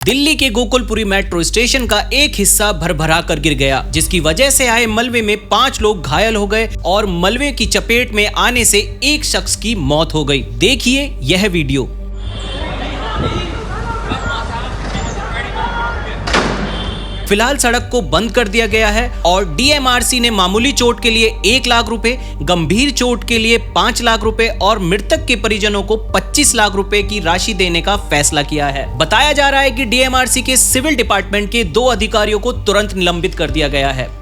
दिल्ली के Gokulpuri metro station का एक हिस्सा भरभरा कर गिर गया, जिसकी वजह से आए मलबे में 5 लोग घायल हो गए और मलबे की चपेट में आने से एक शख्स की मौत हो गई। देखिए यह वीडियो। फिलहाल सड़क को बंद कर दिया गया है और डीएमआरसी ने मामूली चोट के लिए 1 लाख रुपए, गंभीर चोट के लिए 5 लाख रुपए और मृतक के परिजनों को 25 लाख रुपए की राशि देने का फैसला किया है। बताया जा रहा है कि डीएमआरसी के सिविल डिपार्टमेंट के 2 अधिकारियों को तुरंत निलंबित कर दिया गया है।